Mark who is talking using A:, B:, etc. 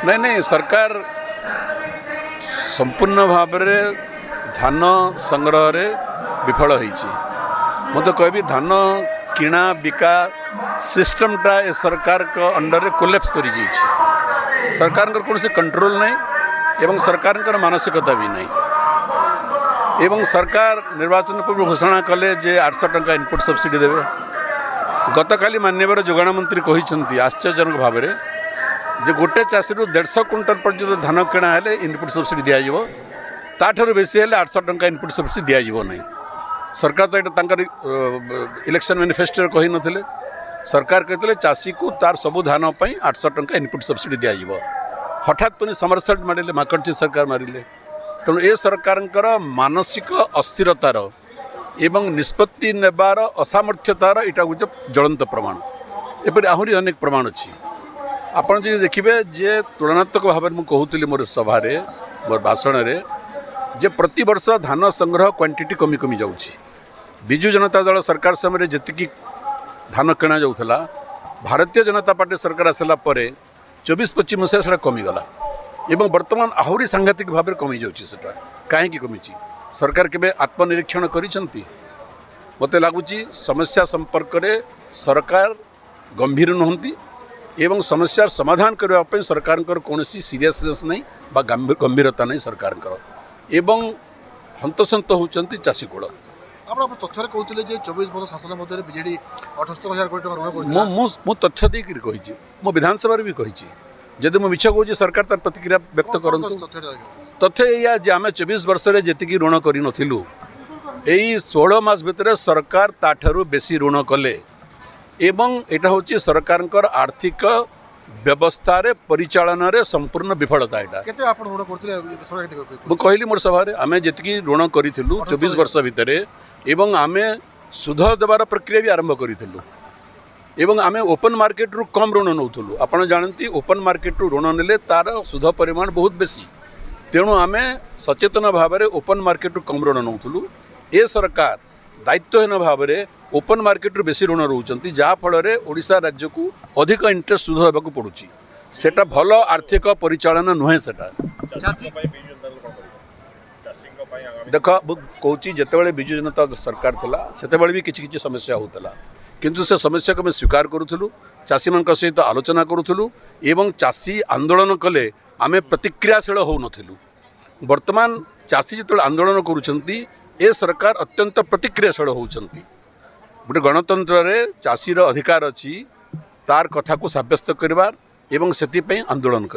A: नहीं नहीं सरकार संपूर्ण भाव में धान संग्रह रे विफल होईची। मु तो कहबी धान किणा बिका सिस्टमटा ए सरकार को अंडर कोलैप्स करी जाइए। सरकार कौन से कंट्रोल नहीं एवं सरकार मानसिकता भी नहीं एवं सरकार निर्वाचन पूर्व घोषणा कले जे 800 टंका इनपुट सब्सिडी देवे। गतकाली माननीय जोगाण मंत्री कही आश्चर्यजनक भाव में जे गोटे चाषी 150 क्विंटल पर्यंत धान किणा हेले इनपुट सब्सिडी दिज्व ताठू बेसी हेले 800 टंका इनपुट सब्सिडी दिज्व नहीं। सरकार तो यहाँ इलेक्शन मैनिफेस्टो कही नथिले। सरकार कहते चाषी को तार सबू धान 800 टंका इनपुट सब्सिडी दिज्व। हठात पुणी समरसेट मारे माकड़ची सरकार मारे। तेणु ए सरकार मानसिक अस्थिरतार एवं निष्पत्ति नेबार असामर्थ्यतार यहाँ हूँ ज्वलंत प्रमाण। एपरी आहरी अनेक प्रमाण अच्छी। आपड़ जी देखिए जे तुलनात्मक भाव में कहूली मोर सभा मोर भाषण में जे प्रति वर्ष धान संग्रह क्वांटिटी कमी कमी जाऊँगी। विजु जनता दल सरकार समय जी धान किणा जाऊला भारतीय जनता पार्टी सरकार आसला 24-25 मसीहा से कमीगला एवं बर्तमान आहरी सांघातिक भाव में कमी जाऊँगी। कहीं कमी सरकार केबे आत्मनिरीक्षण करिसंती? मते लगुच समस्या संपर्क में सरकार गंभीर नुहंती एवं समस्या समाधान करने सरकार कौन सीरियसनेस नहीं बा गंभीरता नहीं सरकार एवं हंतसंत होती चाषी कूल।
B: तथ्य कहते 24 वर्ष शासन मध्य बीजेडी 78,000 कोटी टका
A: मु तथ्य देकर कही मो विधानसभा भी कही जदि मुझे मिछ कहूँ सरकार तार प्रतिक्रिया व्यक्त करूँ। तथ्य या जे आम 24 वर्ष जी ऋण करूँ 16 मास भितर सरकार ताठू बेसी ऋण कले एवं यहाँ हूँ सरकार आर्थिक व्यवस्था रे परिचालन रे संपूर्ण विफलता। मुझे कहली मोर सभा आम जी ऋण करूँ 24 वर्ष भितर एवं आम सुध देवार प्रक्रिया भी आरंभ करूँ एवं आम ओपन मार्केट रु कम ऋण नौलु। आपड़ जानती ओपन मार्केट रु ऋण नेले तार सुध परिमाण बहुत बेसी। तेणु आम सचेतन भाव में ओपन मार्केट रु कम ऋण नौलु। ए सरकार दायित्वहीन भाव में ओपन मार्केट रु बेसी ऋण रोचंती जहाँफल ओडिशा राज्य को अधिक इंटरेस्ट सुध देवाक पड़ुची। सेटा भल आर्थिक परिचालन नुहे। सेटा देख कहूँ जिते विजु जनता सरकार थिला सेतेबेले भी किछि समस्या होता किंतु से समस्या को मैं स्वीकार करूँ। चाषी मान सहित आलोचना करूँ एवं चाषी आंदोलन कले आमे प्रतिक्रियाशील हो नथिलु। वर्तमान चाषी जो आंदोलन करुछंती ए सरकार अत्यंत प्रतिक्रियाशील होउछंती। गोटे गणतंत्र रे चाषीर अधिकार अच्छी तार कथा को सब्यस्त करवार एवं से आंदोलन कर।